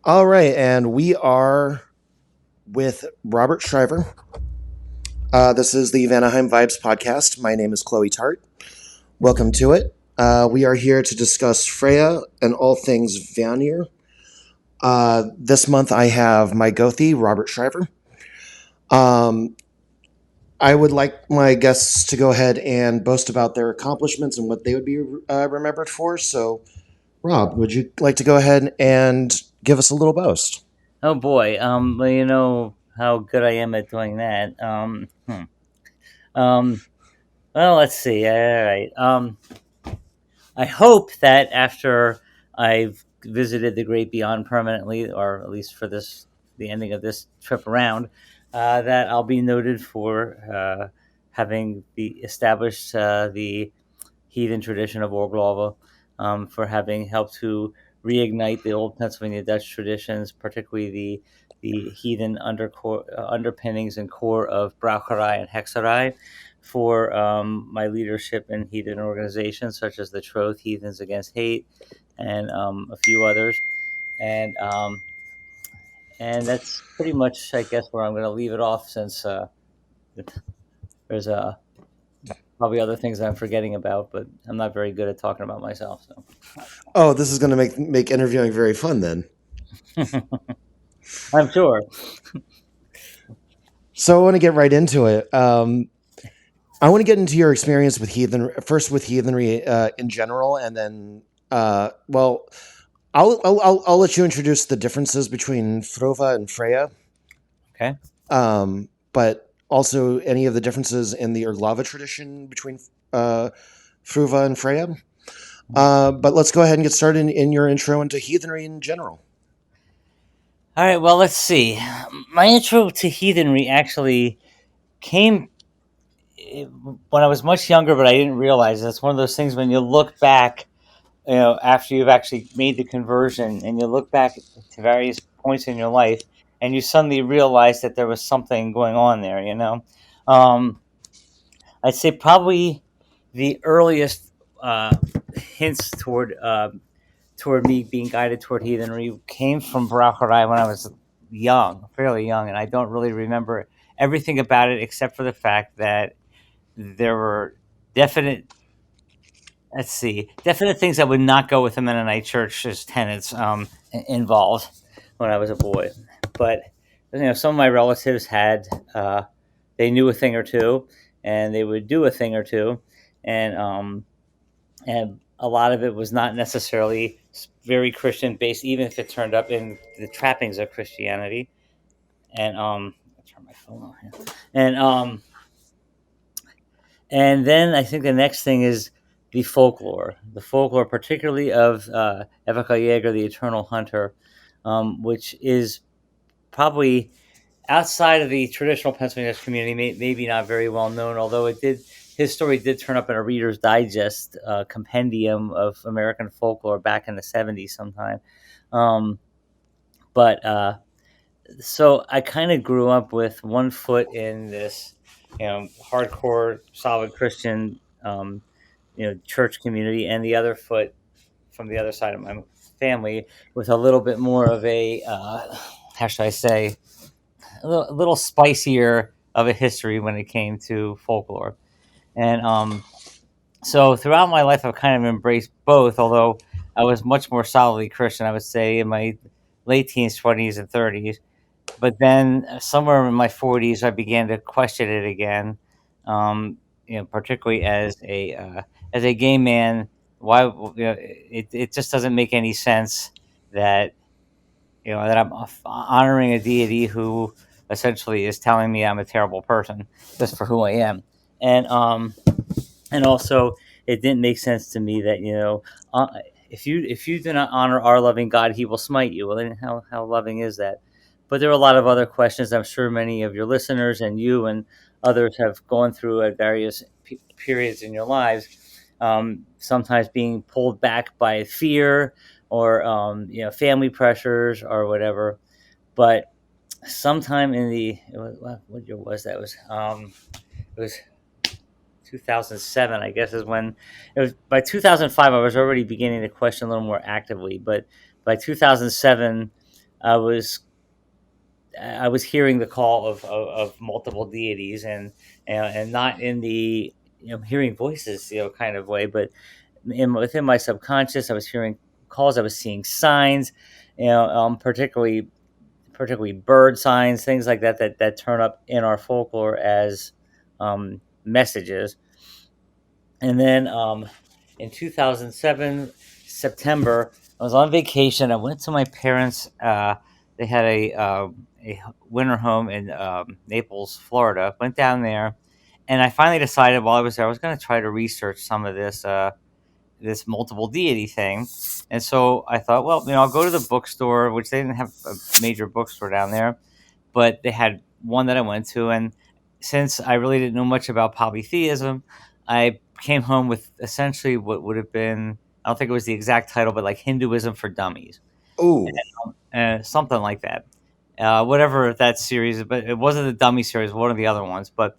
All right, and we are with Robert Shriver. This is the Vanaheim Vibes podcast. My name is Chloe Tart. Welcome to it. We are here to discuss Freya and all things Vanir. This month I have my Gothi, Robert Shriver. Um, I would like my guests to go ahead and boast about their accomplishments and what they would be remembered for. So, Rob, would you like to go ahead and give us a little boast? Oh boy, well, you know how good I am at doing that. Um, well, let's see. All right. I hope that after I've visited the great beyond permanently, or at least for the ending of this trip around, that I'll be noted for having established the heathen tradition of Orglava, for having helped to reignite the old Pennsylvania Dutch traditions, particularly the heathen underpinnings and core of Braucherei and Hexerei, for my leadership in heathen organizations such as the Troth Heathens Against Hate and a few others. And and that's pretty much, I guess, where I'm going to leave it off since there's probably other things that I'm forgetting about, but I'm not very good at talking about myself. Oh, this is going to make interviewing very fun then. So I'm sure. So I want to get right into it. I want to get into your experience with heathenry in general, and then, well, I'll let you introduce the differences between Frova and Freya, Okay. but also any of the differences in the Urglava tradition between Fruva and Freya. But let's go ahead and get started in your intro into heathenry in general. All right. Well, let's see. My intro to heathenry actually came when I was much younger, but I didn't realize it. It's one of those things when you look back, after you've actually made the conversion, and you look back to various points in your life, and you suddenly realize that there was something going on there. Um, I'd say probably the earliest hints toward me being guided toward heathenry came from Barakurai when I was young, fairly young, and I don't really remember everything about it except for the fact that there were definite, definite things that would not go with the Mennonite Church's tenets involved when I was a boy. But some of my relatives they knew a thing or two, and they would do a thing or two, and and a lot of it was not necessarily very Christian based, even if it turned up in the trappings of Christianity. And I'll turn my phone on here. And and then I think the next thing is the folklore, particularly of Evaka Yeager, the Eternal Hunter, which is probably outside of the traditional Pennsylvania community, maybe not very well known, although his story did turn up in a Reader's Digest compendium of American folklore back in the '70s sometime. Um, but So I kind of grew up with one foot in this, hardcore, solid Christian, church community, and the other foot from the other side of my family with a little bit more of a, how should I say, a little spicier of a history when it came to folklore. And so throughout my life, I've kind of embraced both, although I was much more solidly Christian, I would say, in my late teens, 20s, and 30s. But then somewhere in my 40s, I began to question it again, particularly as a gay man. Why, it just doesn't make any sense that that I'm honoring a deity who essentially is telling me I'm a terrible person just for who I am, and and also it didn't make sense to me that if you do not honor our loving God, He will smite you. Well, then how loving is that? But there are a lot of other questions. I'm sure many of your listeners and you and others have gone through at various periods in your lives. Sometimes being pulled back by fear or family pressures or whatever. But sometime in the what year was that? It was 2007, I guess, is when it was. By 2005, I was already beginning to question a little more actively. But by 2007, I was I was hearing the call of multiple deities, and not in the hearing voices kind of way, but within my subconscious, I was hearing calls. I was seeing signs, particularly bird signs, things like that that turn up in our folklore as messages. And then in 2007 September, I was on vacation. I went to my parents. They had a winter home in Naples, Florida. Went down there, and I finally decided while I was there, I was going to try to research some of this multiple deity thing. And so I thought, well, I'll go to the bookstore, which they didn't have a major bookstore down there, but they had one that I went to. And since I really didn't know much about polytheism, I came home with essentially what would have been, I don't think it was the exact title, but like Hinduism for Dummies, Ooh. something like that. Whatever that series, but it wasn't the dummy series, one of the other ones. But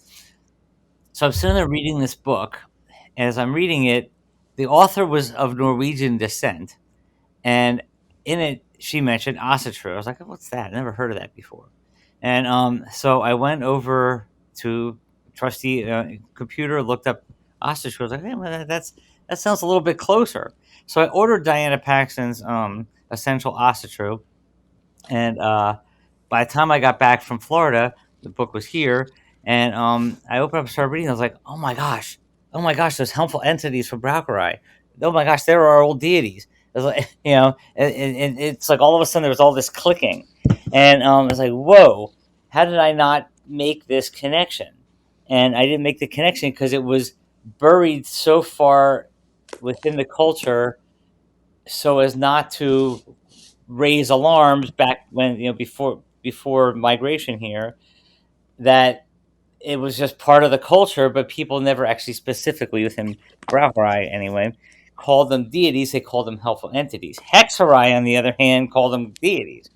so I'm sitting there reading this book. As I'm reading it, the author was of Norwegian descent, and in it she mentioned Asatru. I was like, "What's that? I never heard of that before." And so I went over to trusty computer, looked up Asatru. I was like, "Hey, well, that sounds a little bit closer." So I ordered Diana Paxton's Essential Asatru, and by the time I got back from Florida, the book was here, and I opened up and started reading. I was like, oh my gosh, those helpful entities from Braucherai. Oh my gosh, they're our old deities. It was like, and it's like all of a sudden there was all this clicking, and it's like, whoa, how did I not make this connection? And I didn't make the connection because it was buried so far within the culture, so as not to raise alarms back when before migration here, that it was just part of the culture, but people never actually specifically within Braucherai anyway called them deities. They called them helpful entities. Hexerai, on the other hand, called them deities,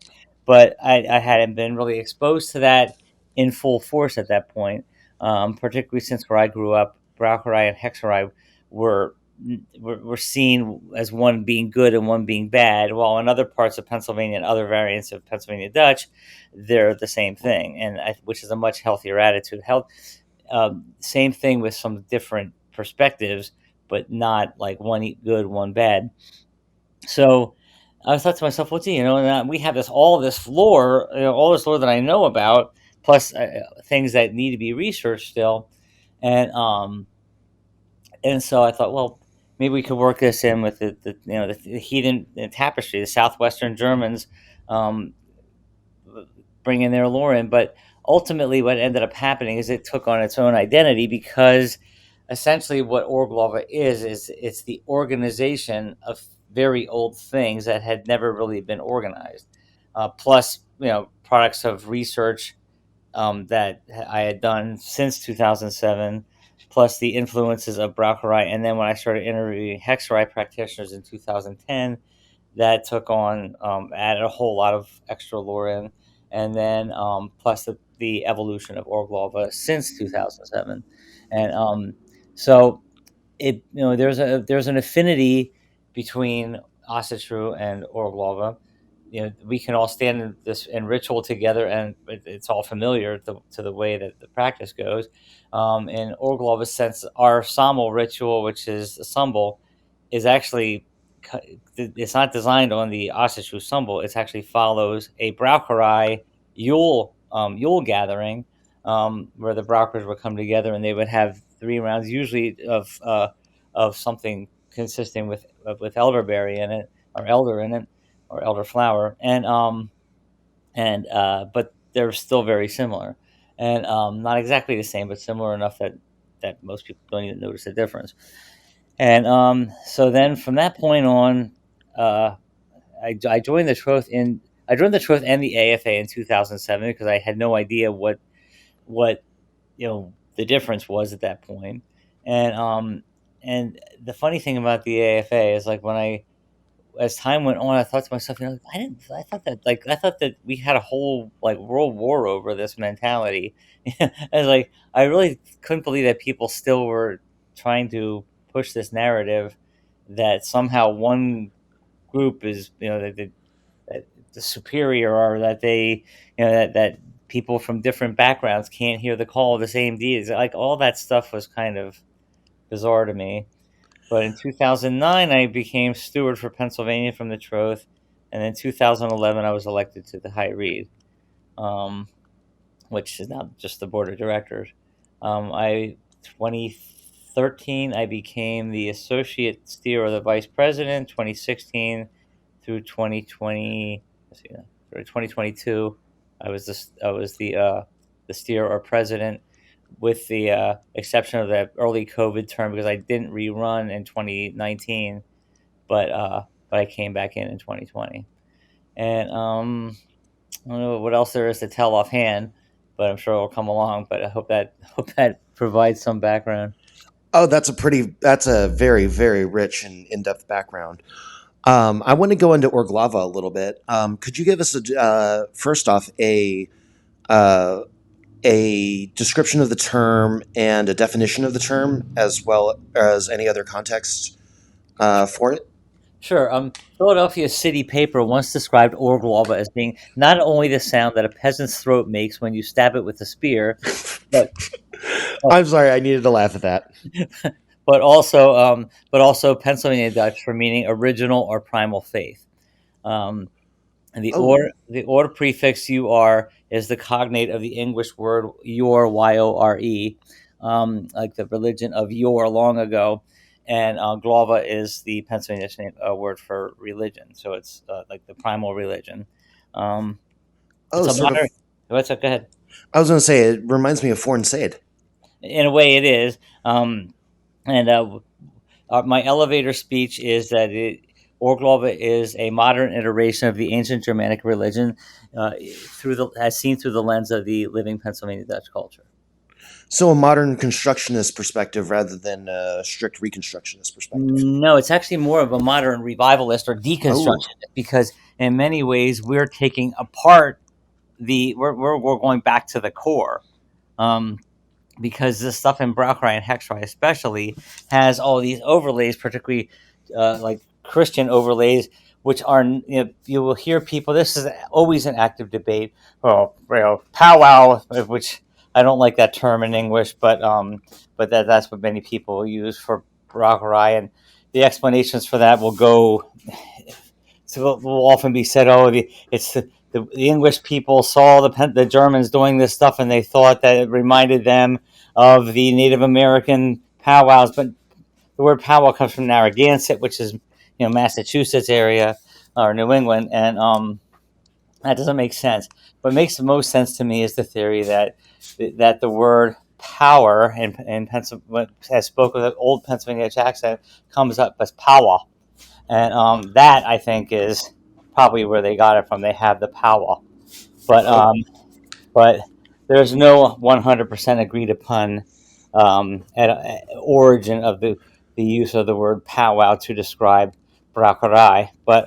but I hadn't been really exposed to that in full force at that point. Particularly since where I grew up, Braucherai and Hexerai were were seen as one being good and one being bad, while in other parts of Pennsylvania and other variants of Pennsylvania Dutch, they're the same thing, which is a much healthier attitude. Same thing with some different perspectives, but not like one good, one bad. So I thought to myself, what's and we have all this lore, all this lore that I know about, plus things that need to be researched still, and so I thought, well, maybe we could work this in with the heathen tapestry, the southwestern Germans, um, bringing their lore in. But ultimately, what ended up happening is it took on its own identity because essentially what Orglova is it's the organization of very old things that had never really been organized. Plus, products of research that I had done since 2007, plus the influences of Braucherei. And then when I started interviewing Hexerei practitioners in 2010, that took on, added a whole lot of extra lore in. And then plus the evolution of Orglova since 2007. And so there's an affinity between Asatru and Orglova. We can all stand in this in ritual together, and it's all familiar to the way that the practice goes. In Orglova sense, our Samal ritual, which is a symbol, is actually it's not designed on the Asatru symbol. It actually follows a Braucherei Yule gathering, where the Brauchers would come together and they would have 3 rounds, usually of something consisting with elderberry in it, or elder in it, or elderflower, and but they're still very similar, and not exactly the same, but similar enough that most people don't even notice the difference. And so then from that point on, uh, I joined the Troth in I joined the Troth and the AFA in 2007 because I had no idea what the difference was at that point. And the funny thing about the AFA is, like, when I as time went on, I thought to myself, I thought that we had a whole like world war over this mentality. I was like, I really couldn't believe that people still were trying to push this narrative that somehow one group is, that superior, or that they, that people from different backgrounds can't hear the call of the same deities. Like all that stuff was kind of bizarre to me. But in 2009, I became steward for Pennsylvania from the Troth, and in 2011, I was elected to the High Reed, um, which is now just the board of directors. I 2013, I became the associate steer or the vice president. 2016 through 2020, let's see, through 2022, I was the steer or president, with the exception of the early COVID term because I didn't rerun in 2019, but I came back in 2020. And I don't know what else there is to tell offhand, but I'm sure it'll come along. But I hope that provides some background. Oh, that's a very, very rich and in-depth background. I want to go into Orglava a little bit. Could you give us first off uh, a description of the term and a definition of the term, as well as any other context for it? Sure. Philadelphia City Paper once described Orglava as being not only the sound that a peasant's throat makes when you stab it with a spear, but I'm sorry, I needed to laugh at that. but also Pennsylvania Dutch for meaning original or primal faith. Um, and Oh, the or prefix "ur" is the cognate of the English word "yor," Y-O-R-E, like the religion of yore, long ago. And glava is the Pennsylvania word for religion, so it's like the primal religion. Um, it's oh, a sort of. modern. What's up? Go ahead. I was going to say it reminds me of Foreign Said. In a way, it is. And my elevator speech is that Orglova is a modern iteration of the ancient Germanic religion, as seen through the lens of the living Pennsylvania Dutch culture. So a modern constructionist perspective rather than a strict reconstructionist perspective. No, it's actually more of a modern revivalist or Oh, deconstructionist, because in many ways we're taking apart we're going back to the core. Um, because this stuff in Brauchrai and Hexrai especially has all these overlays, particularly like Christian overlays, which are, you will hear people. This is always an active debate. Well, powwow, which I don't like that term in English, but that's what many people use for Brauchrai, and the explanations for that will go. So will often be said, "Oh, it's the English people saw the Germans doing this stuff, and they thought that it reminded them of the Native American powwows." But the word powwow comes from Narragansett, which is, Massachusetts area or New England, and that doesn't make sense. What makes the most sense to me is the theory that the word power in Pennsylvania, as spoken with an old Pennsylvania accent, comes up as power, and that I think is probably where they got it from. They have the power, but oh, but there's no 100% agreed upon origin of the use of the word powwow to describe Braucherei. But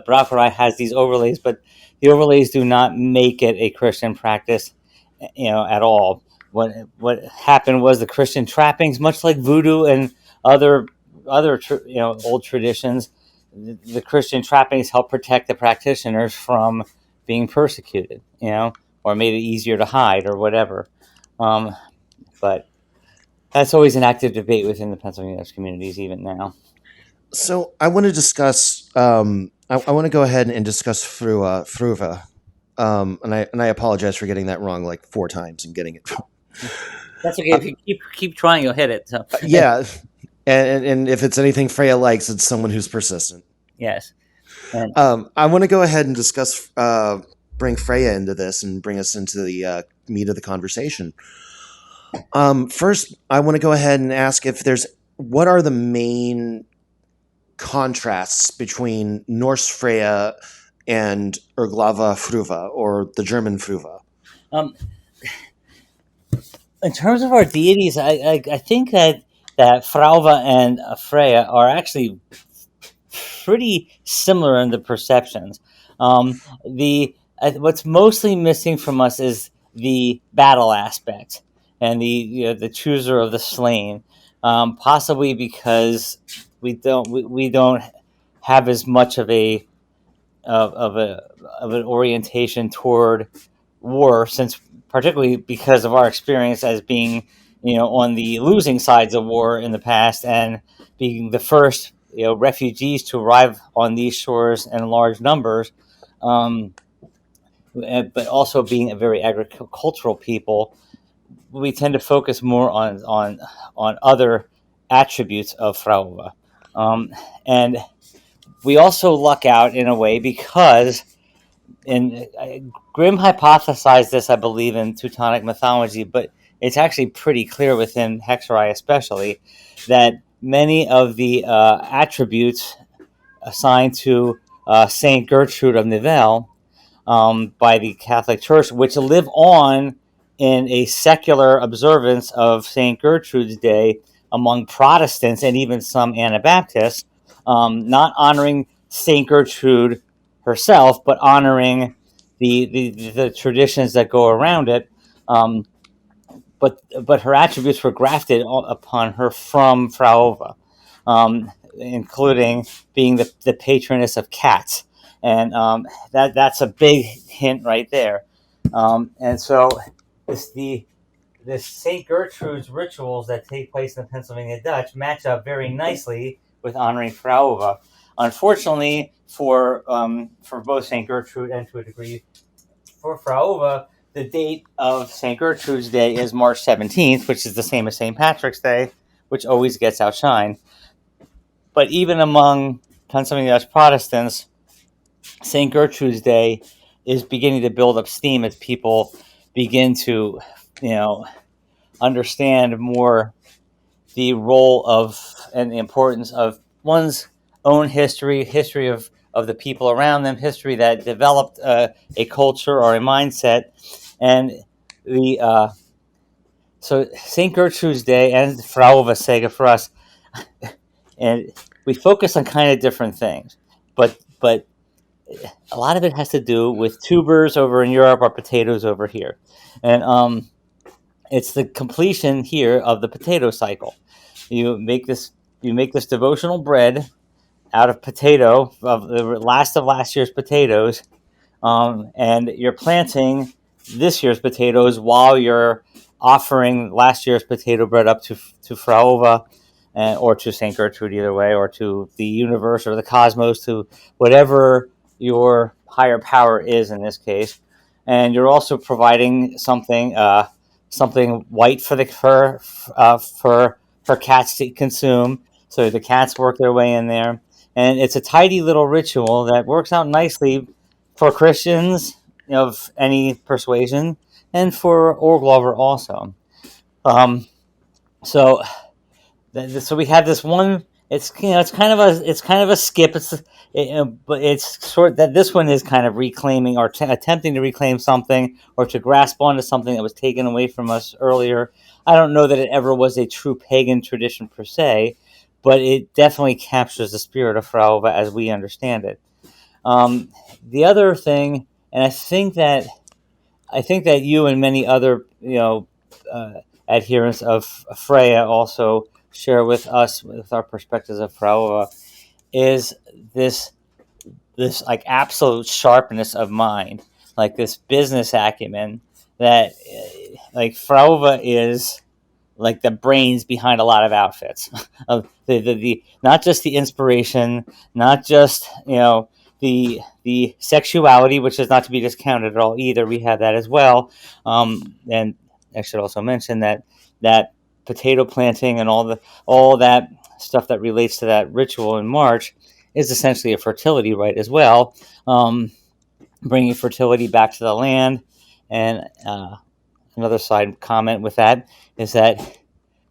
Braucherei has these overlays, but the overlays do not make it a Christian practice, at all. What happened was the Christian trappings, much like voodoo and other old traditions, the Christian trappings help protect the practitioners from being persecuted, or made it easier to hide or whatever. Um, but that's always an active debate within the Pennsylvania communities, even now. so I want to discuss. I want to go ahead and discuss Fruva. And I apologize for getting that wrong like four times and getting it. That's okay. Uh, If you keep trying, you'll hit it. So, yeah, and if it's anything Freya likes, it's someone who's persistent. yes, and I want to go ahead and discuss, bring Freya into this and bring us into the meat of the conversation. First, I want to go ahead and ask if there's what are the main contrasts between Norse Freya and Erglava Fruva, or the German Fruva. um, in terms of our deities, I think that Frauva and Freya are actually pretty similar in the perceptions. The What's mostly missing from us is the battle aspect and the chooser of the slain, possibly because we don't have as much of a of an orientation toward war, since particularly because of our experience as being, on the losing sides of war in the past, and being the first, refugees to arrive on these shores in large numbers, um, but also being a very agricultural people. We tend to focus more on other attributes of Fraua. And we also luck out in a way because, and Grimm hypothesized this, I believe, in Teutonic mythology, but it's actually pretty clear within Hexerai, especially, that many of the attributes assigned to Saint Gertrude of Nivelles, by the Catholic Church, which live on in a secular observance of St. Gertrude's Day among Protestants and even some Anabaptists, not honoring St. Gertrude herself, but honoring the traditions that go around it. But her attributes were grafted upon her from Fraova, including being the patroness of cats, and that's a big hint right there. And so this the this St. Gertrude's rituals that take place in the Pennsylvania Dutch match up very nicely with honoring Fraova. Unfortunately, for both St. Gertrude and to a degree for Fraova, the date of St. Gertrude's Day is March 17th, which is the same as St. Patrick's Day, which always gets outshined. But even among Pennsylvania Dutch Protestants, St. Gertrude's Day is beginning to build up steam as people begin to, you know, understand more the role of and the importance of one's own history of the people around them, history that developed a culture or a mindset, and the so St. Gertrude's Day and Fraua Sega for us, and we focus on kind of different things, but a lot of it has to do with tubers over in Europe or potatoes over here, and it's the completion here of the potato cycle. You make this you make this devotional bread out of potato of the last of last year's potatoes, and you're planting this year's potatoes while you're offering last year's potato bread up to Fraova, or to Saint Gertrude, either way, or to the universe or the cosmos, to whatever your higher power is in this case. And you're also providing something white for cats to consume. So the cats work their way in there, and it's a tidy little ritual that works out nicely for Christians of any persuasion, and for Orglover also. Um, so so we have this one. It's kind of a skip. But it's sort that this one is kind of reclaiming or attempting to reclaim something, or to grasp onto something that was taken away from us earlier. I don't know that it ever was a true pagan tradition per se, but it definitely captures the spirit of Fraua as we understand it. The other thing, and I think that you and many other adherents of Freya also share with us, with our perspectives of Fraua, is this like absolute sharpness of mind, like this business acumen that like Fraua is like the brains behind a lot of outfits. Of the not just the inspiration, not just the sexuality, which is not to be discounted at all either. We have that as well. And I should also mention that potato planting and all that stuff that relates to that ritual in March is essentially a fertility rite as well, bringing fertility back to the land. And another side comment with that is that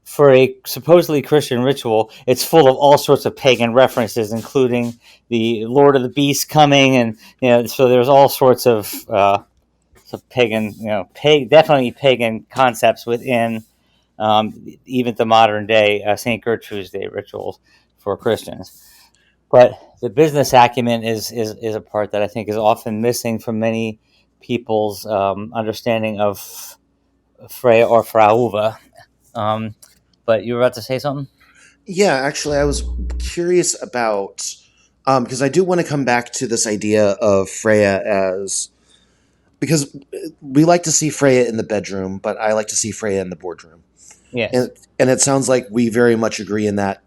for a supposedly Christian ritual, it's full of all sorts of pagan references, including the Lord of the Beast coming, and so there's all sorts of pagan, definitely pagan concepts within even the modern day Saint Gertrude's Day rituals for Christians. But the business acumen is a part that I think is often missing from many people's understanding of Freya or Frauva. But you were about to say something? Yeah, actually, I was curious about because I do want to come back to this idea of Freya as, because we like to see Freya in the bedroom, but I like to see Freya in the boardroom, Yes. and it sounds like we very much agree in that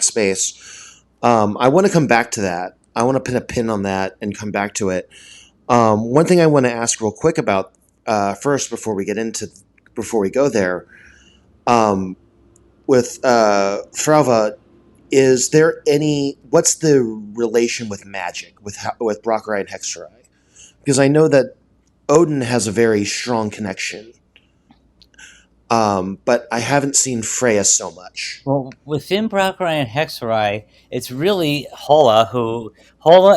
space. I want to come back to that. I want to put a pin on that and come back to it. One thing I want to ask real quick about first before we go there, um, with Frauva, is there any? What's the relation with magic with Brockerai and Hexerai? Because I know that Odin has a very strong connection, but I haven't seen Freya so much. Well, within Brockerai and Hexerai, it's really Hola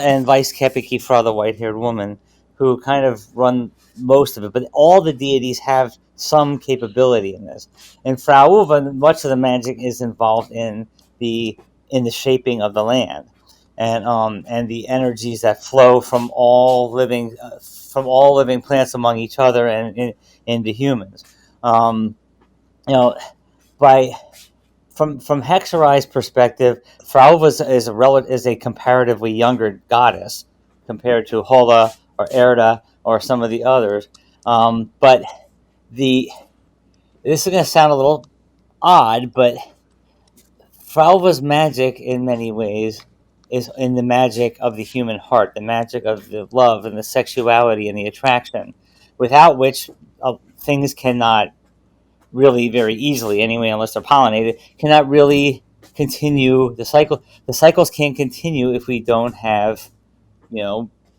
and Vice Kepiki Fra, the white-haired woman, who kind of run most of it. But all the deities have some capability in this. In Frauva, much of the magic is involved the in the shaping of the land, and the energies that flow from all living plants among each other and into humans. Um, you know, by from Hexerai's perspective, Frauva is a comparatively younger goddess compared to Hola or Erda or some of the others. But the this is going to sound a little odd, but Frauva's magic, in many ways, is in the magic of the human heart, the magic of the love and the sexuality and the attraction, without which things cannot really very easily anyway, unless they're pollinated, cannot really continue the cycle. The cycles can't continue if we don't have,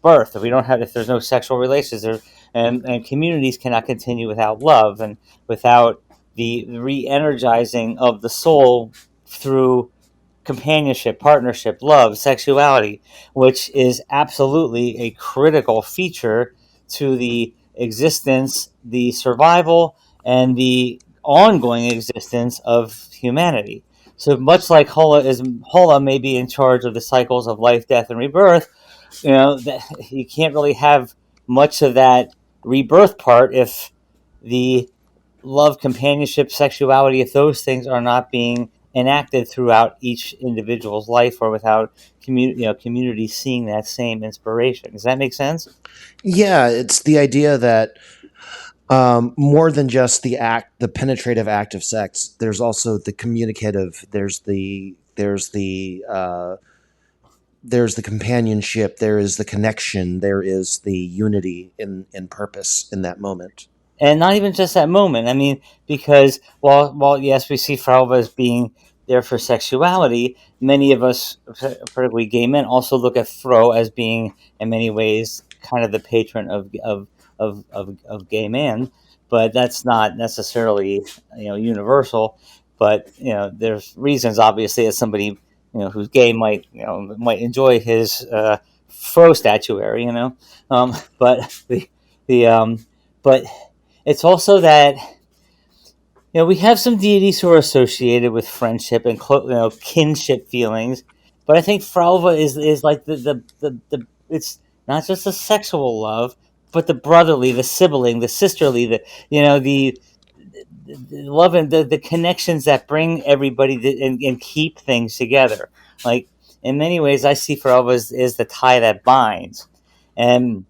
birth. If there's no sexual relations, and communities cannot continue without love and without the re-energizing of the soul through companionship, partnership, love, sexuality, which is absolutely a critical feature to the existence, the survival, and the ongoing existence of humanity. So much like Hola may be in charge of the cycles of life, death, and rebirth, that you can't really have much of that rebirth part if the love, companionship, sexuality, if those things are not being enacted throughout each individual's life, or without community seeing that same inspiration. Does that make sense? Yeah, it's the idea that more than just the penetrative act of sex. There's also the communicative. There's the companionship. There is the connection. There is the unity in purpose in that moment. And not even just that moment. I mean, because while yes, we see Frauva as being there for sexuality, many of us, particularly gay men, also look at Fro as being, in many ways, kind of the patron of gay man. But that's not necessarily universal. But there's reasons, obviously, as somebody who's gay might enjoy his Fro statuary. But the but it's also that we have some deities who are associated with friendship and kinship feelings, but I think Frauva is like the it's not just the sexual love, but the brotherly, the sibling, the sisterly, the love and the connections that bring everybody and keep things together. Like, in many ways, I see Frauva as the tie that binds, and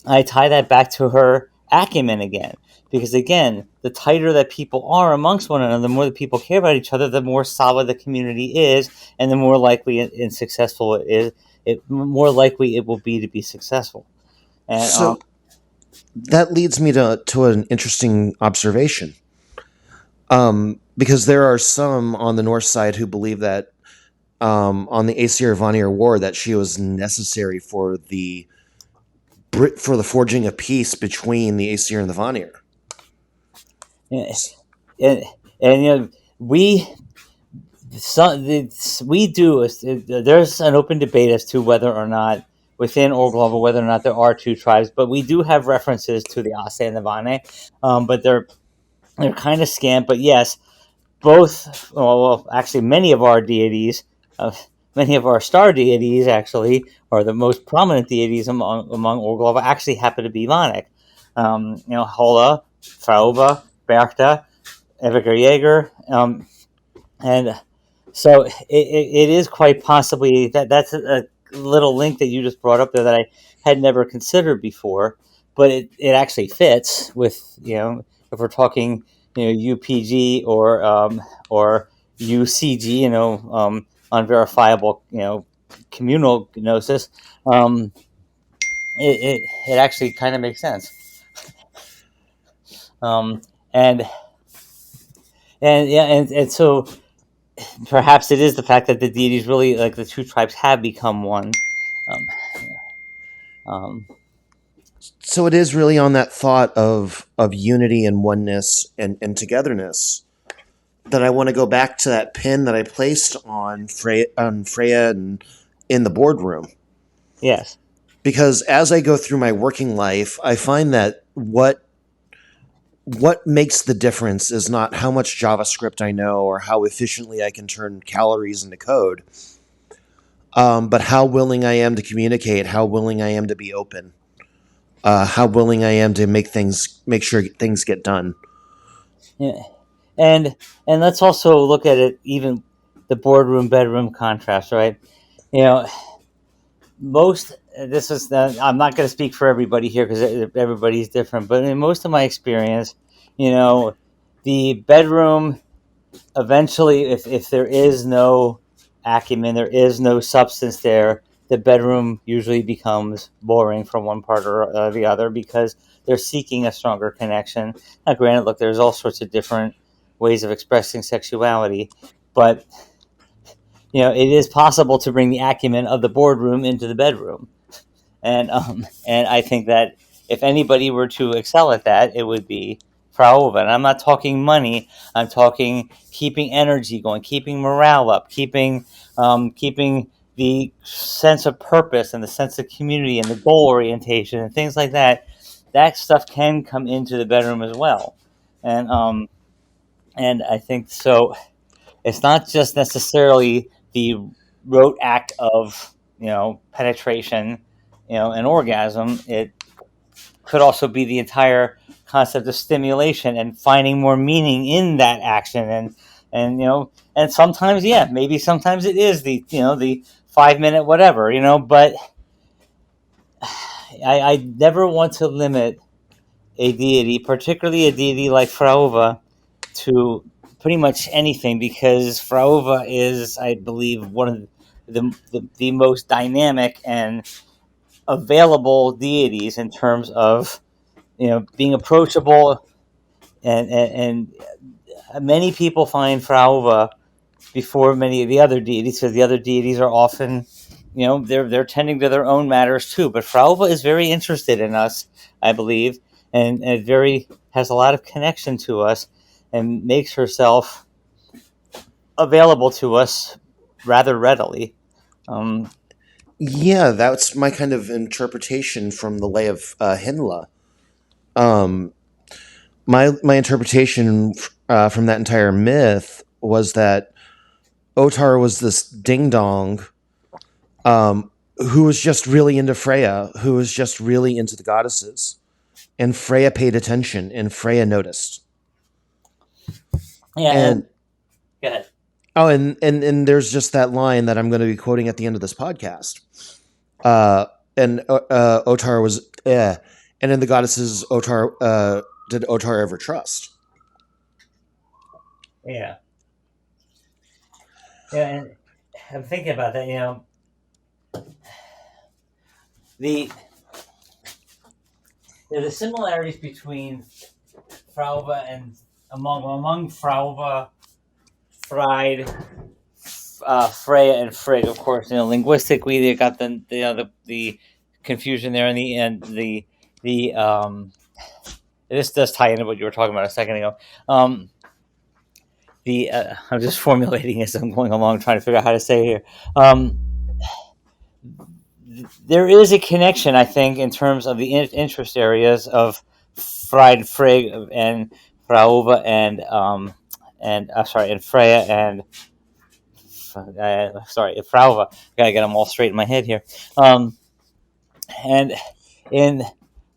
I tie that back to her acumen again. Because again, the tighter that people are amongst one another, the more that people care about each other, the more solid the community is, and the more likely and successful it is. More likely it will be to be successful. And So that leads me to an interesting observation. Because there are some on the north side who believe that on the Aesir Vanir War that she was necessary for the forging of peace between the Aesir and the Vanir. and, and we we do. There's an open debate as to whether or not within Orglova whether or not there are two tribes, but we do have references to the Ase and the Vane, but they're kind of scant. But yes, both. Well, actually, uh, many of our star deities, actually, or the most prominent deities among Orglova, actually happen to be Vanek. Hola, Frauba, Berchta, Eviger Jaeger, and So it is quite possibly that's a little link that you just brought up there that I had never considered before, but it actually fits with, if we're talking, UPG or UCG, unverifiable, communal gnosis. um, it actually kind of makes sense. um, and and so perhaps it is the fact that the deities really, like the two tribes, have become one. Um, um, So it is really on that thought of unity and oneness and togetherness that I want to go back to that pin that I placed on Freya and in the boardroom. yes. Because as I go through my working life, I find that what makes the difference is not how much JavaScript I know or how efficiently I can turn calories into code, but how willing I am to communicate, how willing I am to be open, how willing I am to make sure things get done. Yeah. and and let's also look at it, even the boardroom bedroom contrast, right? You know, most this is I'm not going to speak for everybody here because everybody's different, but in most of my experience, you know, the bedroom eventually, if there is no acumen, there is no substance there, the bedroom usually becomes boring for one part or the other, because they're seeking a stronger connection. Now, granted, look, there's all sorts of different ways of expressing sexuality, but it is possible to bring the acumen of the boardroom into the bedroom. And I think that if anybody were to excel at that, it would be Fraova. And I'm not talking money. I'm talking keeping energy going, keeping morale up, keeping the sense of purpose and the sense of community and the goal orientation and things like that. That stuff can come into the bedroom as well, and I think so. It's not just necessarily the rote act of penetration, and orgasm. It could also be the entire concept of stimulation and finding more meaning in that action, and sometimes, yeah, maybe sometimes it is the 5 minute whatever, but I never want to limit a deity, particularly a deity like Fraova, to pretty much anything, because Fraova is, I believe, one of the most dynamic and available deities in terms of being approachable, and many people find Fraova before many of the other deities, because the other deities are often, they're tending to their own matters too. But Fraova is very interested in us, I believe, and very has a lot of connection to us, and makes herself available to us rather readily. Um, Yeah, that's my kind of interpretation from the lay of Hinla. Um, my interpretation from that entire myth was that Otar was this ding dong who was just really into Freya, who was just really into the goddesses, and Freya paid attention, and Freya noticed. yeah, and And go ahead. oh, and there's just that line that I'm going to be quoting at the end of this podcast. Uh, and Otar was, and in the goddesses, Otar did Otar ever trust? Yeah, yeah, and I'm thinking about that. The the similarities between Fraува and among Fraува, Fried, Freya, and Frigg. Of course, linguistically they got the confusion there, and the this does tie into what you were talking about a second ago. The I'm just formulating as I'm going along, trying to figure out how to say it here. There is a connection, I think, in terms of the interest areas of Fried, Frigg, and Fraova, and Freya, and Fraува. Gotta get them all straight in my head here. And in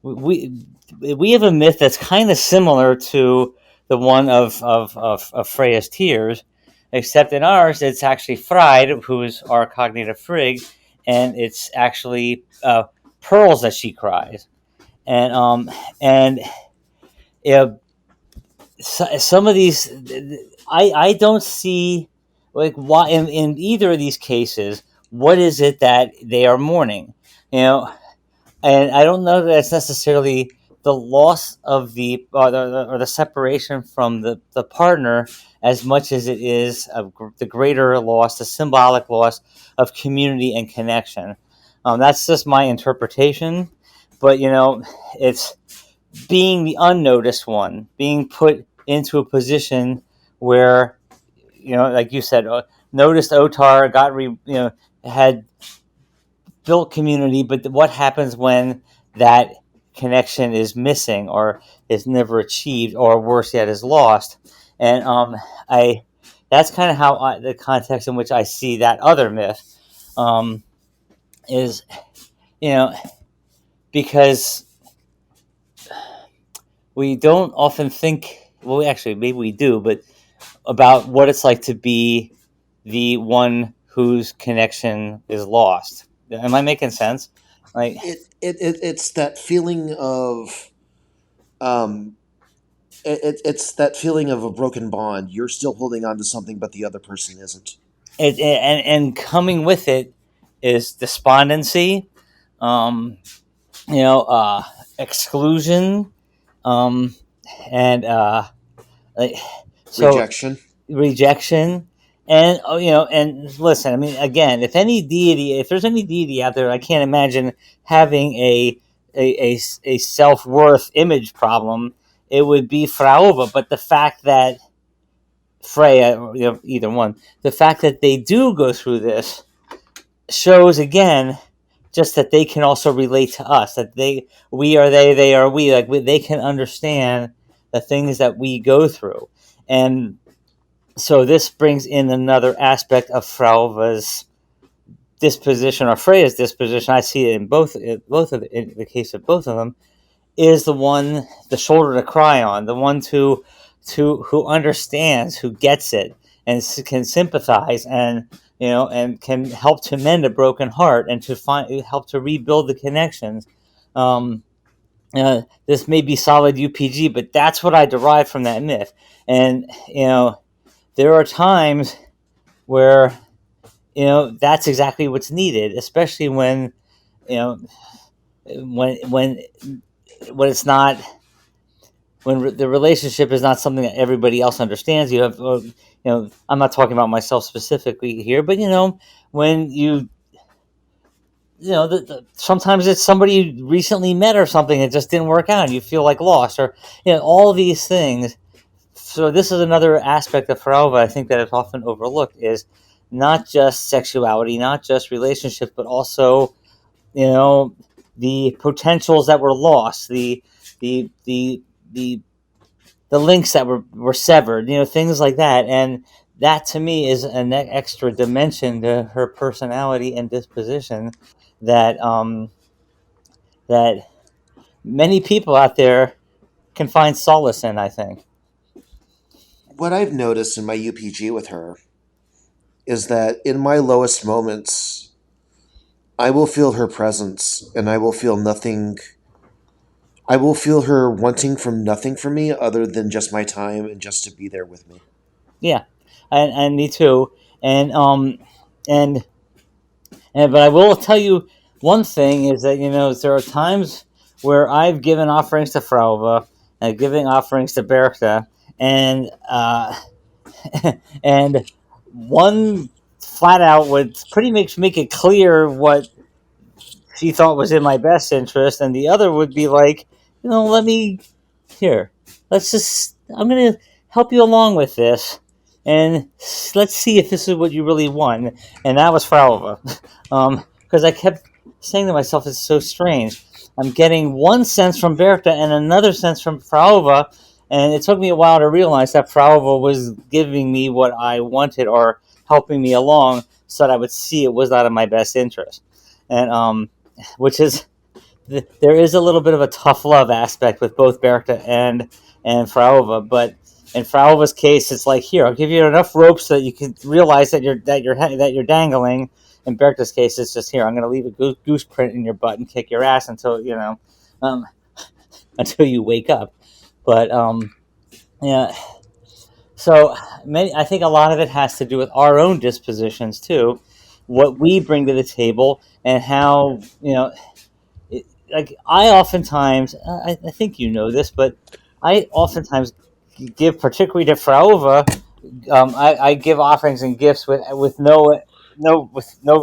we have a myth that's kind of similar to the one of Freya's tears, except in ours, it's actually Fried, who is our cognitive frig, and it's actually pearls that she cries, and some of these, I don't see like why in either of these cases. What is it that they are mourning? You know, and I don't know that it's necessarily the loss of the separation from the partner as much as it is the greater loss, the symbolic loss of community and connection. That's just my interpretation, but it's being the unnoticed one, being put into a position where, like you said, noticed Otar, had built community, but what happens when that connection is missing or is never achieved, or worse yet, is lost? And I that's kind of how the context in which I see that other myth is, you know, because we don't often think. Well, actually, maybe we do, but about what it's like to be the one whose connection is lost. Am I making sense? Like, It's that feeling of um, it's that feeling of a broken bond. You're still holding on to something, but the other person isn't. and coming with it is despondency, um, exclusion, um, and like, so Rejection. rejection. And and listen, I mean, again, if there's any deity out there, I can't imagine having a self-worth image problem. It would be Fraova. But the fact that Freya, either one, the fact that they do go through this shows again just that they can also relate to us, that we are they are we, like they can understand the things that we go through. And so this brings in another aspect of Frauva's disposition, or Freya's disposition. I see it in in the case of both of them, is the shoulder to cry on, the one who understands, who gets it, and can sympathize, and and can help to mend a broken heart, and to help to rebuild the connections. Um, this may be solid UPG, but that's what I derive from that myth. And there are times where that's exactly what's needed, especially when you know when it's not, when the relationship is not something that everybody else understands. You have, I'm not talking about myself specifically here, but when sometimes it's somebody you recently met or something, it just didn't work out, and you feel like lost, or all these things. So this is another aspect of Faralva, I think, that is often overlooked, is not just sexuality, not just relationships, but also the potentials that were lost, the the the the links that were severed, things like that. And that to me is an extra dimension to her personality and disposition that that many people out there can find solace in, I think. What I've noticed in my UPG with her is that in my lowest moments, I will feel her presence, and I will feel nothing. I will feel her wanting from nothing from me other than just my time and just to be there with me. Yeah, and me too. And and but I will tell you one thing is that there are times where I've given offerings to Frauva and giving offerings to Bertha, and and one flat out would pretty much make it clear what she thought was in my best interest, and the other would be like, let me here. Let's just. I'm gonna help you along with this, and let's see if this is what you really want. And that was Frauva, because I kept saying to myself, "It's so strange. I'm getting one sense from Bertha and another sense from Frauva." And it took me a while to realize that Frauva was giving me what I wanted, or helping me along, so that I would see it was not in my best interest. And which is, there is a little bit of a tough love aspect with both Bertha and Frauva, but in Frauva's case, it's like, here, I'll give you enough rope so that you can realize that you're dangling. In Bertha's case, it's just, here, I'm going to leave a goose print in your butt and kick your ass until um, until you wake up. But yeah, so I think a lot of it has to do with our own dispositions too, what we bring to the table, and how like I oftentimes, I think you know this, but I oftentimes give, particularly to Fraova, I give offerings and gifts with no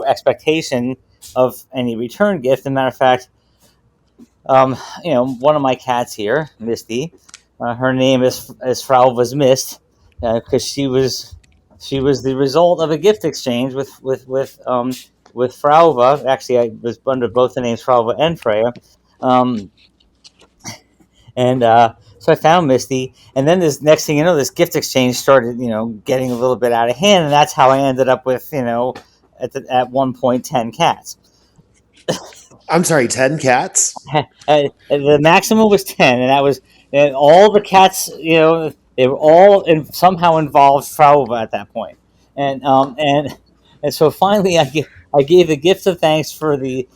expectation of any return gift. As a matter of fact, one of my cats here, Misty, her name is Frauva's Mist, because she was the result of a gift exchange with Frauva. Actually, I was under both the names Frauva and Freya. Um, and so I found Misty, and then this next thing you know, this gift exchange started, getting a little bit out of hand, and that's how I ended up with, at one point 10 cats. I'm sorry, 10 cats? The maximum was 10, and that was, and all the cats. They were all somehow involved Frauva at that point, and so finally I gave the gift of thanks for the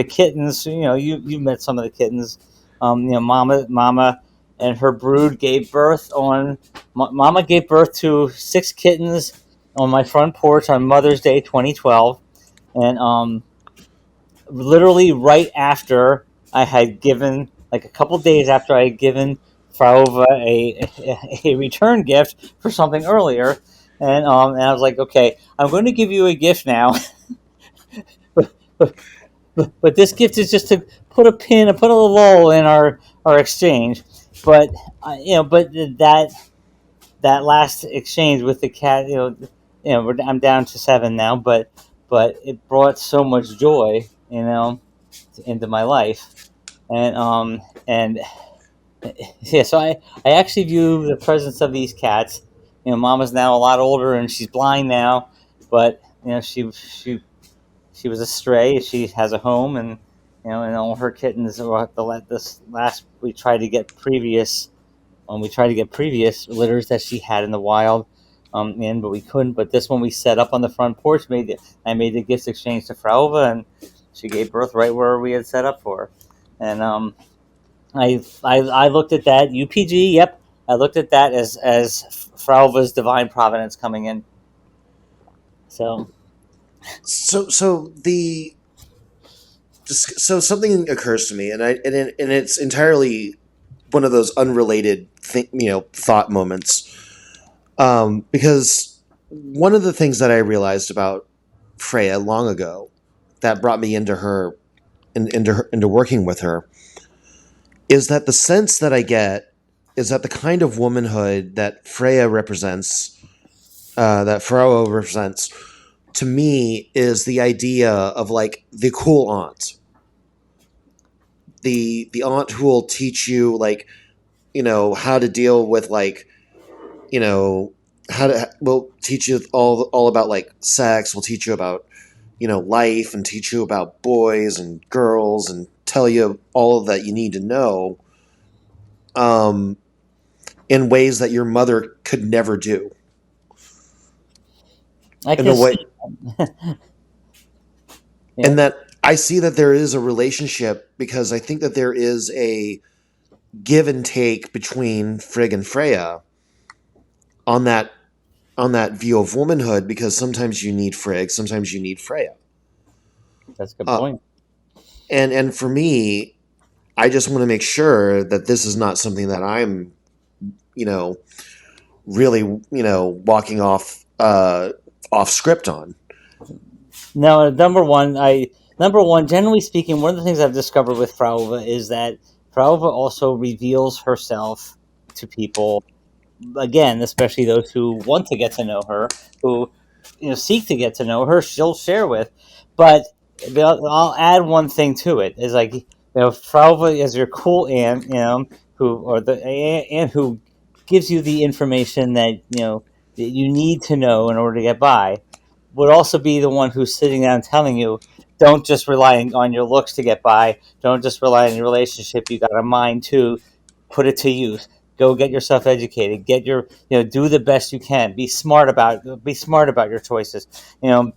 kittens. You met some of the kittens. Mama and her brood gave birth on. Mama gave birth to 6 kittens on my front porch on Mother's Day 2012, and literally right after I had given, like a couple days after I had given Farova a return gift for something earlier, and I was like, okay, I'm going to give you a gift now, but, but this gift is just to put a pin, put a lull in our exchange, but but that last exchange with the cat, I'm down to 7 now, but it brought so much joy, into my life, and yeah, so I actually view the presence of these cats. Mama's now a lot older and she's blind now, but she was a stray. She has a home, and all her kittens are this last we tried to get previous litters that she had in the wild, in, but we couldn't. But this one we set up on the front porch. I made the gift exchange to Fraova, and she gave birth right where we had set up for her. And I looked at that UPG. Yep, I looked at that as Frauva's divine providence coming in. So So something occurs to me, and it's entirely one of those unrelated thought moments, because one of the things that I realized about Freya long ago that brought me into working with her is that the sense that I get is that the kind of womanhood that Freya represents, that Pharaoh represents, to me is the idea of like the cool aunt, the aunt who will teach you like how to deal with like how to will teach you all about like sex, will teach you about life, and teach you about boys and girls and tell you all that you need to know, in ways that your mother could never do. I In a can way, see. Yeah, and that I see that there is a relationship, because I think that there is a give and take between Frigg and Freya on that view of womanhood, because sometimes you need Frigg, sometimes you need Freya. that's a good Uh, point. and for me, I just want to make sure that this is not something that I'm, you know, really, walking off script on. No, number one, generally speaking, one of the things I've discovered with Fraува is that Fraува also reveals herself to people, again, especially those who want to get to know her, who seek to get to know her. She'll share with, but I'll add one thing to it. Is like, Fraува is your cool aunt, the aunt who gives you the information that you need to know in order to get by, would also be the one who's sitting down telling you, don't just rely on your looks to get by. Don't just rely on your relationship. You got a mind too. Put it to use. go get yourself educated, get your, do the best you can, be smart about your choices. You know,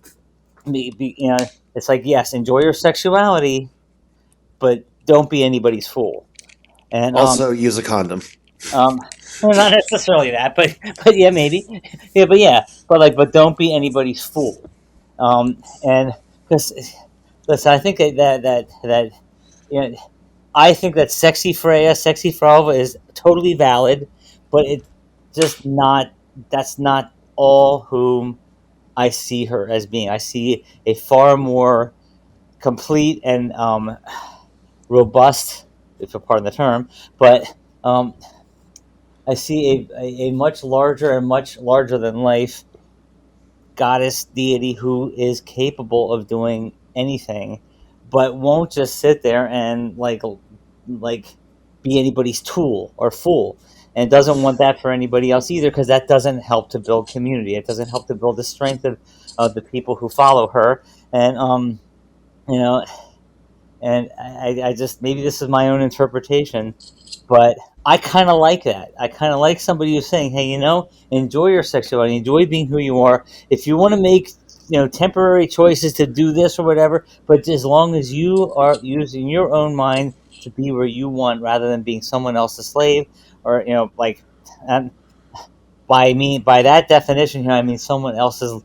it's like, yes, enjoy your sexuality, but don't be anybody's fool. And Also, use a condom. um, well, not necessarily that, but yeah, maybe, but like, but don't be anybody's fool. And because listen, I think that you know, I think that sexy Frauva is totally valid, but it just not that's not all whom I see her as being. I see a far more complete and robust, if you pardon the term, but um, I see a much larger and much larger than life goddess deity who is capable of doing anything, but won't just sit there and like be anybody's tool or fool, and doesn't want that for anybody else either, because that doesn't help to build community. It doesn't help to build the strength of the people who follow her. And you know and I just, maybe this is my own interpretation, but I kind of like that. I kind of like somebody who's saying, "Hey, enjoy your sexuality, enjoy being who you are. If you want to make temporary choices to do this or whatever, but as long as you are using your own mind to be where you want, rather than being someone else's slave, or like." And by that definition here, I mean someone else's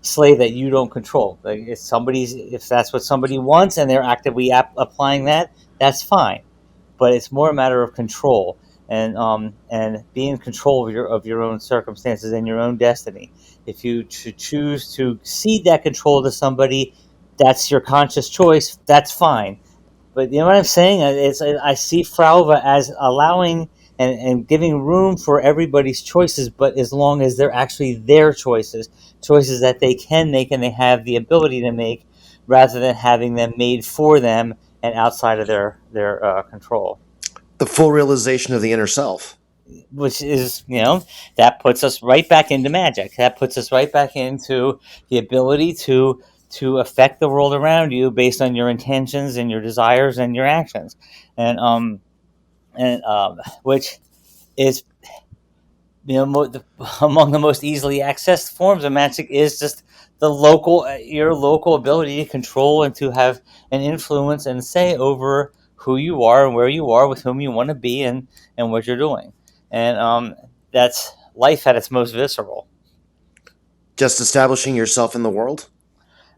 slave that you don't control. Like, if that's what somebody wants and they're actively applying that, that's fine. But it's more a matter of control, and being in control of your own circumstances and your own destiny. If you choose to cede that control to somebody, that's your conscious choice. That's fine. But you know what I'm saying? I see Frauva as allowing and giving room for everybody's choices, but as long as they're actually their choices, choices that they can make and they have the ability to make, rather than having them made for them and outside of their control. The full realization of the inner self. Which is, that puts us right back into magic. That puts us right back into the ability to affect the world around you based on your intentions and your desires and your actions. And um and um which is, among the most easily accessed forms of magic, is just your local ability to control and to have an influence and say over who you are and where you are, with whom you want to be, and what you're doing. And that's life at its most visceral. Just establishing yourself in the world.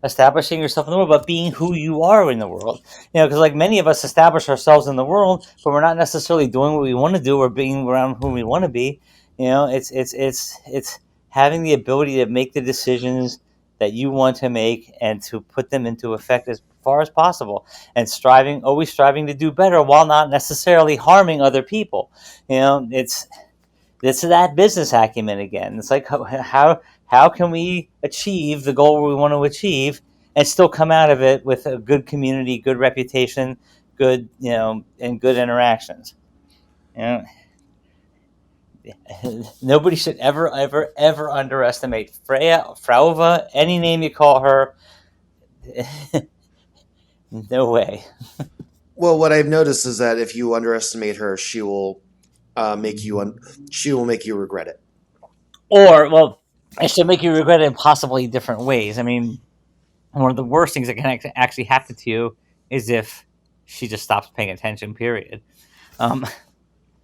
Establishing yourself in the world, but being who you are in the world. Because like many of us establish ourselves in the world, but we're not necessarily doing what we want to do or being around who we want to be. It's having the ability to make the decisions that you want to make and to put them into effect as far as possible, and always striving to do better while not necessarily harming other people. It's that business acumen again. It's like, how can we achieve the goal we want to achieve and still come out of it with a good community, good reputation, good and good interactions. You know, Nobody should ever underestimate Freya, Frauva, any name you call her. No way. Well, what I've noticed is that if you underestimate her, she will make you regret it. Or, well, it should make you regret it in possibly different ways. I mean, one of the worst things that can actually happen to you is if she just stops paying attention. Period. Um,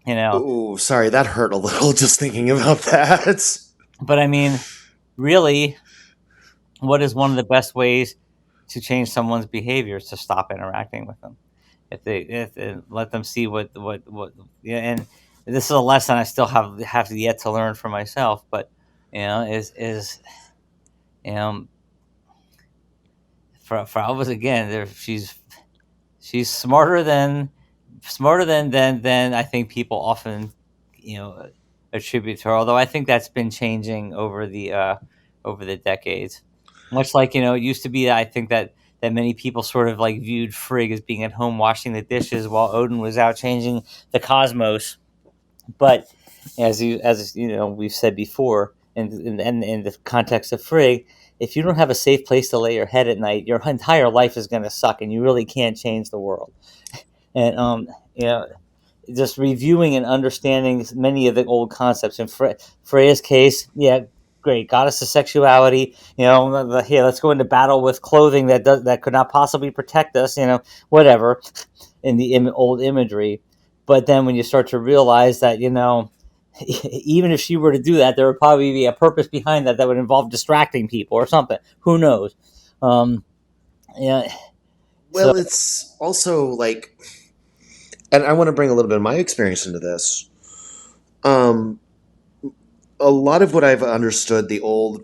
you know, Ooh, sorry, that hurt a little just thinking about that. but I mean, really, what is one of the best ways to change someone's behavior? Is to stop interacting with them. If they let them see what yeah. And this is a lesson I still have yet to learn for myself. But is um for Alvis again, there she's smarter than I think people often you know attribute to her. Although I think that's been changing over the decades. Much like it used to be, I think that many people sort of like viewed Frigg as being at home washing the dishes while Odin was out changing the cosmos. But as we've said before, in the context of Frigg, if you don't have a safe place to lay your head at night, your entire life is going to suck, and you really can't change the world. And you know, just reviewing and understanding many of the old concepts. In Freya's case, yeah, great, goddess of sexuality. Here, let's go into battle with clothing that could not possibly protect us. Whatever in the old imagery. But then when you start to realize that, even if she were to do that, there would probably be a purpose behind that would involve distracting people or something. Who knows? Um, yeah. So Well, it's also like, and I want to bring a little bit of my experience into this. Um, a lot of what I've understood the old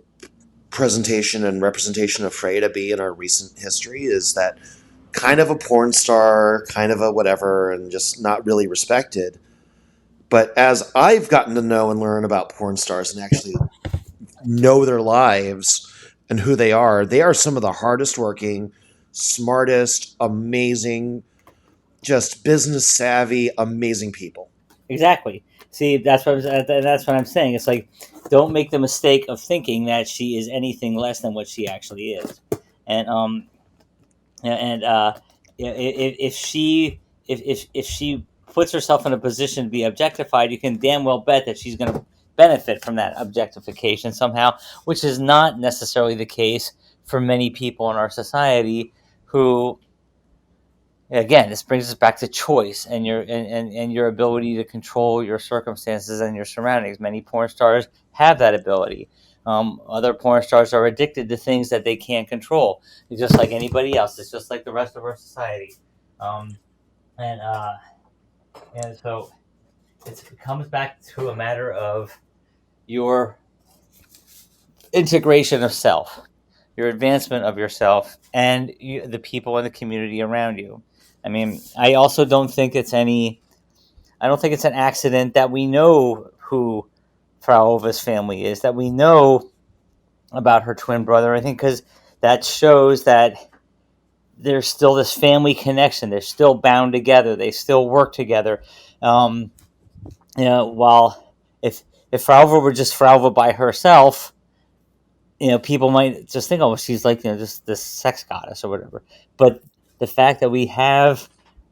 presentation and representation of Frey to be in our recent history is that kind of a porn star, kind of a whatever, and just not really respected. But as I've gotten to know and learn about porn stars and actually know their lives and who they are some of the hardest working, smartest, amazing, just business savvy, amazing people. exactly. See, that's what I'm saying. It's like, don't make the mistake of thinking that she is anything less than what she actually is. And and if she if she puts herself in a position to be objectified, you can damn well bet that she's going to benefit from that objectification somehow, which is not necessarily the case for many people in our society who, again, this brings us back to choice and and your ability to control your circumstances and your surroundings. Many porn stars have that ability. Other porn stars are addicted to things that they can't control. It's just like anybody else. It's just like the rest of our society. Um, and and so it comes back to a matter of your integration of self, your advancement of yourself, and the people in the community around you. I mean, I don't think it's an accident that we know who Fraova's family is, that we know about her twin brother. I think because that shows that there's still this family connection. They're still bound together. They still work together. Um, while if Fraova were just Fraova by herself, people might just think, oh, she's like, just this sex goddess or whatever. But the fact that we have,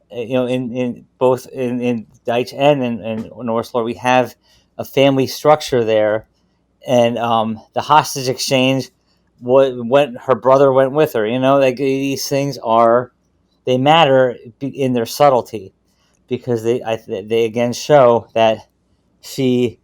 in both in Deitch and in Norse lore, we have a family structure there, and the hostage exchange, when her brother went with her, like these things they matter in their subtlety, because they again show that she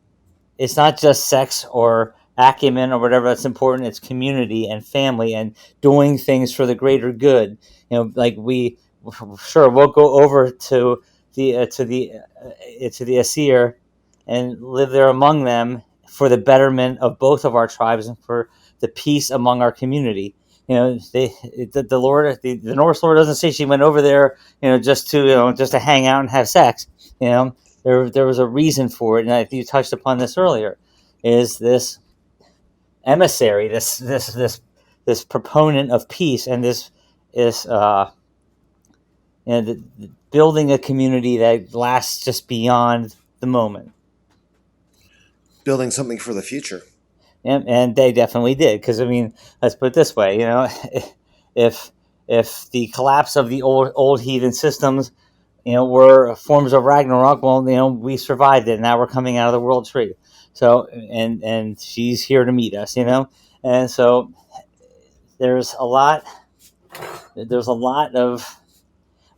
it's not just sex or acumen or whatever that's important. It's community and family and doing things for the greater good. Like we'll go over to the Asir and live there among them for the betterment of both of our tribes and for the peace among our community. The Lord, the Norse Lord doesn't say she went over there, just to hang out and have sex. There was a reason for it, and you touched upon this earlier. Is this emissary, this proponent of peace, and this building a community that lasts just beyond the moment. Building something for the future. And they definitely did, because I mean, let's put it this way: if if the collapse of the old heathen systems, were forms of Ragnarok, well, we survived it. Now we're coming out of the world tree. So, and she's here to meet us, and so there's a lot. There's a lot of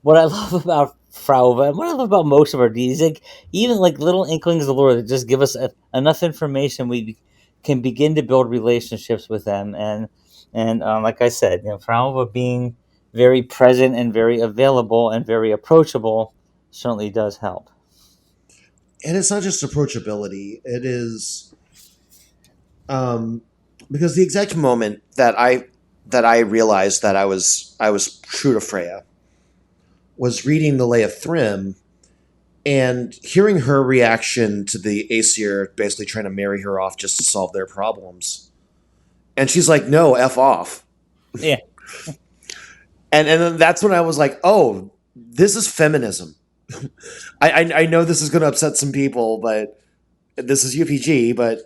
what I love about Fraува, and what I love about most of our deities, like even like little inklings of the Lord that just give us enough information, we can begin to build relationships with them. And like I said, Fraува being very present and very available and very approachable certainly does help. And it's not just approachability, it is um, because the exact moment that I realized that I was true to Freya was reading the Lay of Thrym and hearing her reaction to the Aesir basically trying to marry her off just to solve their problems. And she's like, no, F off. Yeah. And then that's when I was like, oh, this is feminism. I know this is going to upset some people, but this is UPG. But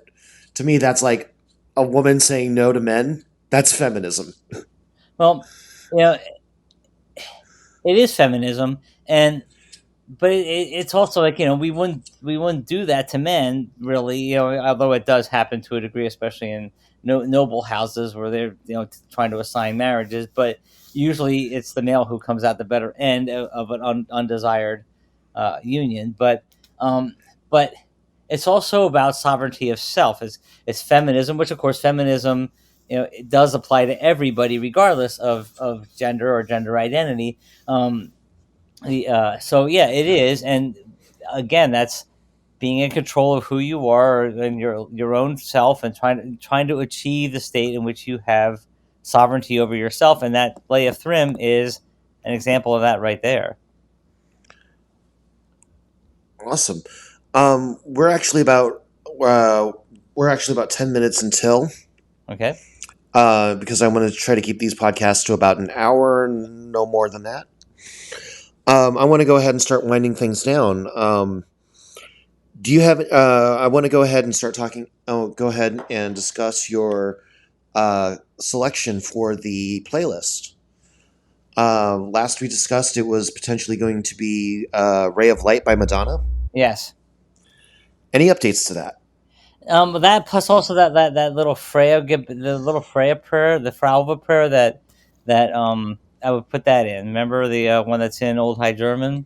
to me, that's like a woman saying no to men. That's feminism. Well, you know, it is feminism, and but it's also like, we wouldn't do that to men, really, although it does happen to a degree, especially in noble houses where they're, trying to assign marriages. But usually it's the male who comes out the better end of an undesired union. Um, but it's also about sovereignty of self. It's feminism, which of course feminism, it does apply to everybody regardless of gender or gender identity. So yeah, it is, and again, that's being in control of who you are and your own self, and trying to achieve the state in which you have sovereignty over yourself, and that Leia Thrym is an example of that right there. Awesome. Um, we're actually about uh, we're actually about 10 minutes until, Okay. because I want to try to keep these podcasts to about an hour, no more than that. I want to go ahead and start winding things down. Do you have? I want to go ahead and start talking. Oh, go ahead and discuss your selection for the playlist. Last we discussed, it was potentially going to be "Ray of Light" by Madonna. Yes. Any updates to that? That plus also that little the little Freya prayer, the Frauva prayer that I would put that in. Remember the one that's in Old High German?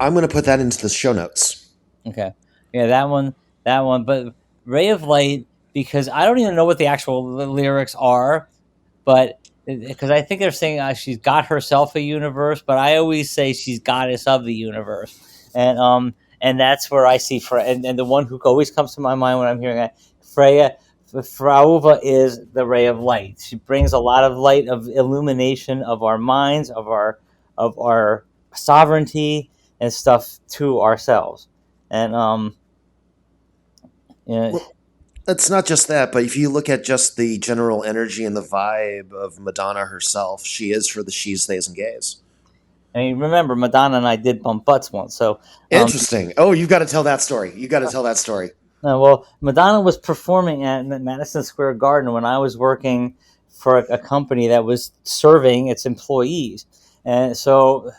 I'm going to put that into the show notes. Okay. Yeah, that one. But Ray of Light, because I don't even know what the actual lyrics are, but because I think they're saying she's got herself a universe, but I always say she's goddess of the universe, and that's where I see Freya, and the one who always comes to my mind when I'm hearing that Freya. Frauva is the ray of light. She brings a lot of light of illumination of our minds, of our sovereignty and stuff to ourselves. And yeah, Well, it's not just that, but if you look at just the general energy and the vibe of Madonna herself, she is for the she's, theys, and gays. I mean, remember Madonna and I did bump butts once, so um, Interesting. Oh, you've got to tell that story. You got to tell that story. well, Madonna was performing at Madison Square Garden when I was working for a company that was serving its employees, and so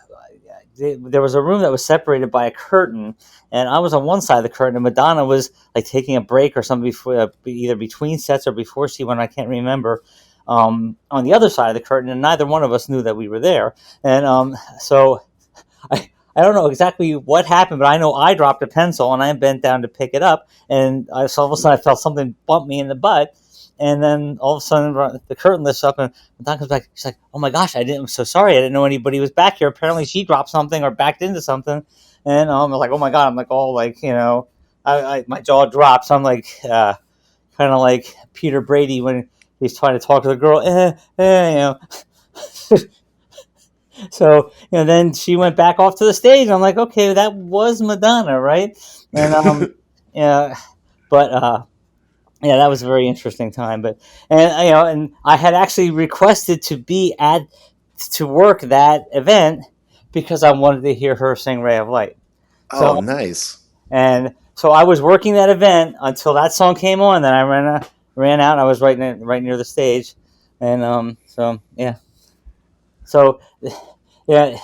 there was a room that was separated by a curtain, and I was on one side of the curtain, and Madonna was like taking a break or something before, either between sets or before she went. I can't remember. On the other side of the curtain, and neither one of us knew that we were there, and so I don't know exactly what happened, but I know I dropped a pencil and I bent down to pick it up, and so all of a sudden I felt something bump me in the butt, and then all of a sudden the curtain lifts up and Don comes back. She's like, "Oh my gosh, I'm so sorry. I didn't know anybody was back here. Apparently she dropped something or backed into something," and I was like, "Oh my god!" I'm like, all like, my jaw drops. I'm like, kind of like Peter Brady when he's trying to talk to the girl, So then she went back off to the stage, and I'm like, okay, that was Madonna, right? And yeah, but yeah, that was a very interesting time. But and I had actually requested to be at to work that event because I wanted to hear her sing "Ray of Light." Oh, So nice. so I was working that event until that song came on. Then I ran out. I was right near the stage, and so yeah, so yeah,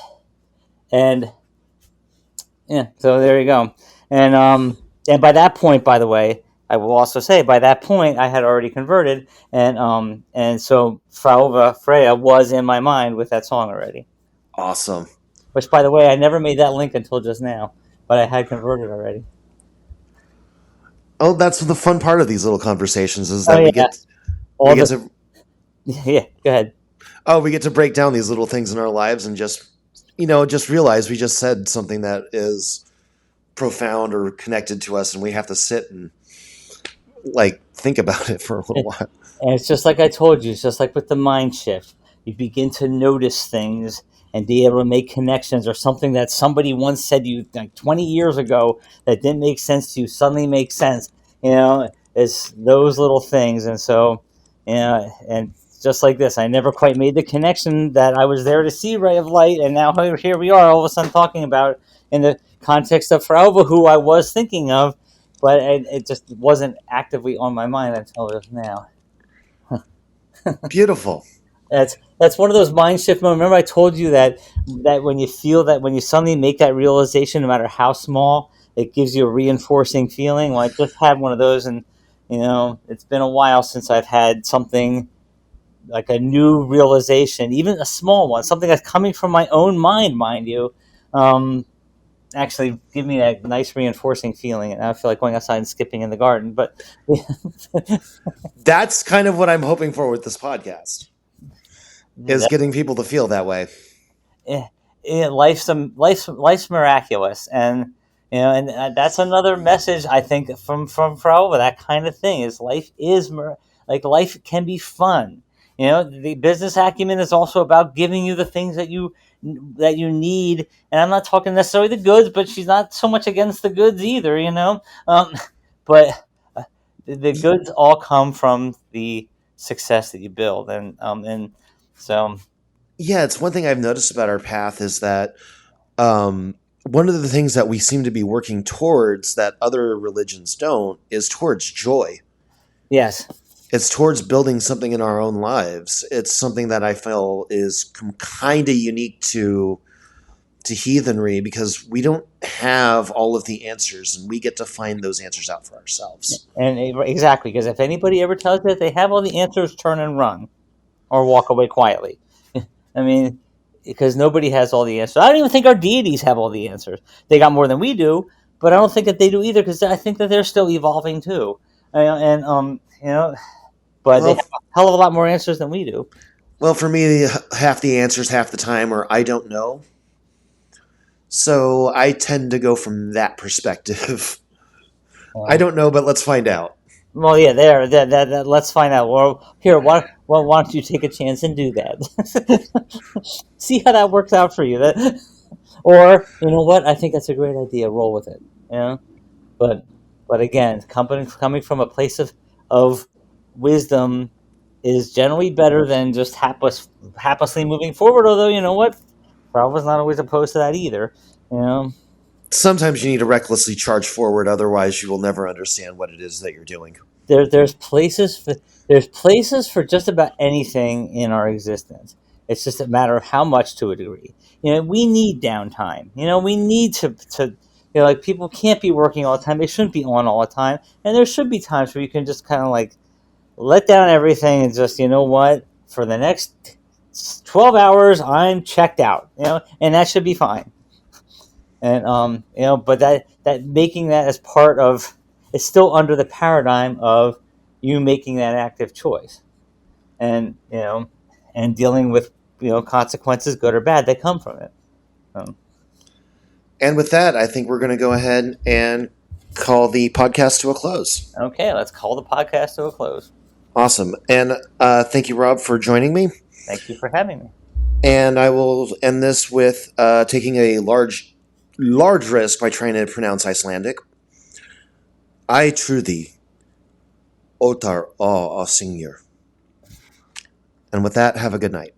and yeah, so there you go. And by that point, by the way, I will also say by that point I had already converted, and so Frauva Freya was in my mind with that song already. Awesome. Which, by the way, I never made that link until just now, but I had converted already. Oh, that's the fun part of these little conversations is Oh that yeah, we all get the to yeah. Go ahead. we get to break down these little things in our lives and just just realize we just said something that is profound or connected to us, and we have to sit and like think about it for a little while. And it's just like I told you, it's just like with the mind shift. You begin to notice things and be able to make connections, or something that somebody once said to you like 20 years ago that didn't make sense to you suddenly makes sense. It's those little things. And so, and just like this, I never quite made the connection that I was there to see Ray of Light. And now here we are all of a sudden talking about in the context of Frauva, who I was thinking of, but it just wasn't actively on my mind until just now. Beautiful. That's one of those mind shift moments. Remember, I told you that when you feel that, when you suddenly make that realization, no matter how small, it gives you a reinforcing feeling. Well, I just had one of those, and it's been a while since I've had something like a new realization, even a small one, something that's coming from my own mind you. Um, Actually, give me that nice reinforcing feeling, and I feel like going outside and skipping in the garden. But That's kind of what I'm hoping for with this podcast, is that, getting people to feel that way. eh, life's miraculous, and and that's another message I think from Frauva. That kind of thing is life is like life can be fun. The business acumen is also about giving you the things that you need, and I'm not talking necessarily the goods, but she's not so much against the goods either. But the goods all come from the success that you build, and so. Yeah, it's one thing I've noticed about our path is that one of the things that we seem to be working towards that other religions don't is towards joy. Yes. It's towards building something in our own lives. It's something that I feel is kind of unique to heathenry, because we don't have all of the answers, and we get to find those answers out for ourselves. And exactly, because if anybody ever tells you that they have all the answers, turn and run or walk away quietly. I mean, because nobody has all the answers. I don't even think our deities have all the answers. They got more than we do, but I don't think that they do either, because I think that they're still evolving too. But they have Well, a hell of a lot more answers than we do. well, for me, half the answers half the time are I don't know. So I tend to go from that perspective. I Um, don't know, but let's find out. well, yeah, there. Let's find out. Well, here, why don't you take a chance and do that? See how that works out for you. Or you know what? I think that's a great idea. Roll with it. But but again, coming from a place of wisdom is generally better than just haplessly moving forward. Although you know what, I was not always opposed to that either. You know, Sometimes you need to recklessly charge forward, otherwise you will never understand what it is that you're doing. there's places for just about anything in our existence. It's just a matter of how much to a degree. We need downtime. We need to like people can't be working all the time. They shouldn't be on all the time, and there should be times where you can just kind of like let down everything and just what, for the next 12 hours I'm checked out. And that should be fine. And but that making that as part of, it's still under the paradigm of you making that active choice, and and dealing with consequences, good or bad, that come from it. um, And with that, I think we're going to go ahead and call the podcast to a close. okay, let's call the podcast to a close. Awesome. And thank you, Rob, for joining me. Thank you for having me. And I will end this with taking a large risk by trying to pronounce Icelandic. I true thee, Otar a Singer. And with that, have a good night.